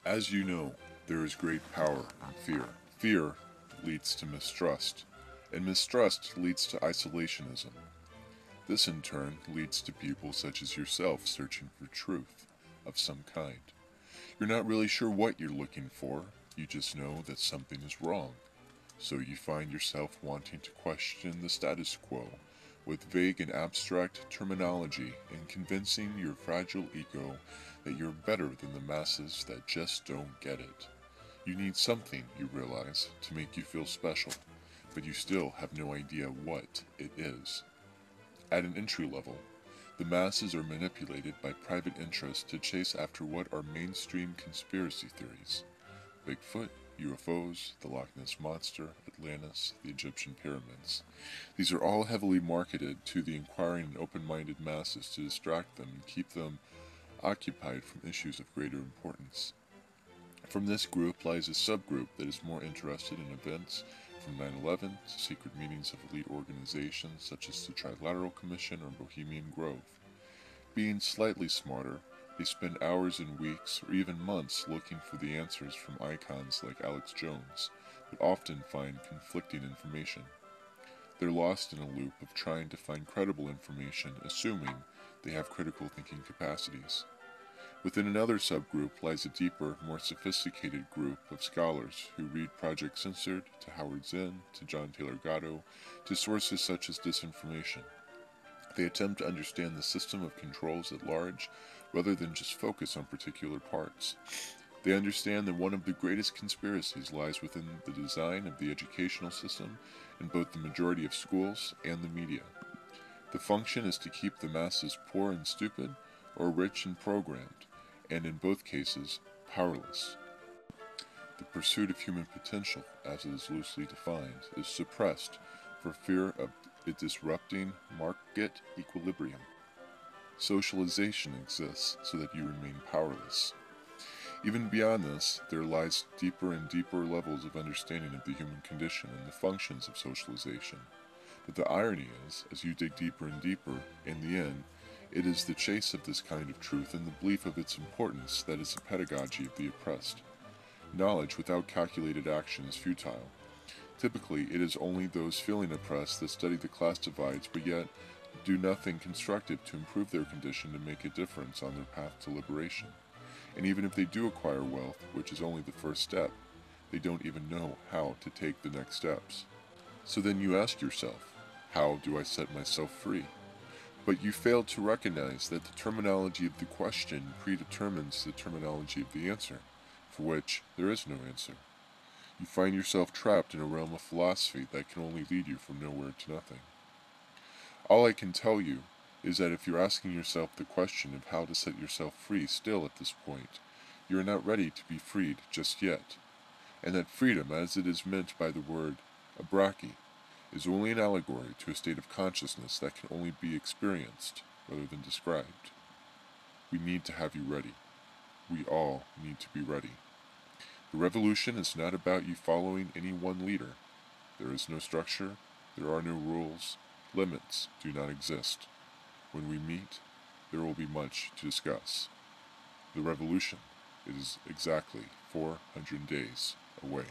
As you know, there is great power in fear. Fear leads to mistrust, and mistrust leads to isolationism. This in turn leads to people such as yourself searching for truth of some kind. You're not really sure what you're looking for, you just know that something is wrong. So you find yourself wanting to question the status quo with vague and abstract terminology and convincing your fragile ego that you're better than the masses that just don't get it. You need something, you realize, to make you feel special, but you still have no idea what it is. At an entry level, the masses are manipulated by private interests to chase after what are mainstream conspiracy theories. Bigfoot, UFOs, the Loch Ness Monster, Atlantis, the Egyptian pyramids. These are all heavily marketed to the inquiring and open-minded masses to distract them and keep them occupied from issues of greater importance. From this group lies a subgroup that is more interested in events from 9/11 to secret meetings of elite organizations such as the Trilateral Commission or Bohemian Grove. Being slightly smarter, they spend hours and weeks or even months looking for the answers from icons like Alex Jones, but often find conflicting information. They're lost in a loop of trying to find credible information, assuming they have critical thinking capacities. Within another subgroup lies a deeper, more sophisticated group of scholars who read Project Censored, to Howard Zinn, to John Taylor Gatto, to sources such as disinformation. They attempt to understand the system of controls at large, rather than just focus on particular parts. They understand that one of the greatest conspiracies lies within the design of the educational system in both the majority of schools and the media. The function is to keep the masses poor and stupid, or rich and programmed, and in both cases, powerless. The pursuit of human potential, as it is loosely defined, is suppressed for fear of it disrupting market equilibrium. Socialization exists so that you remain powerless. Even beyond this, there lies deeper and deeper levels of understanding of the human condition and the functions of socialization. But the irony is, as you dig deeper and deeper, in the end, it is the chase of this kind of truth and the belief of its importance that is the pedagogy of the oppressed. Knowledge without calculated action is futile. Typically, it is only those feeling oppressed that study the class divides but yet do nothing constructive to improve their condition to make a difference on their path to liberation. And even if they do acquire wealth, which is only the first step, they don't even know how to take the next steps. So then you ask yourself, how do I set myself free? But you fail to recognize that the terminology of the question predetermines the terminology of the answer, for which there is no answer. You find yourself trapped in a realm of philosophy that can only lead you from nowhere to nothing. All I can tell you is that if you're asking yourself the question of how to set yourself free still at this point, you are not ready to be freed just yet, and that freedom, as it is meant by the word abraki, is only an allegory to a state of consciousness that can only be experienced rather than described. We need to have you ready. We all need to be ready. The revolution is not about you following any one leader. There is no structure, there are no rules, limits do not exist. When we meet, there will be much to discuss. The revolution is exactly 400 days away.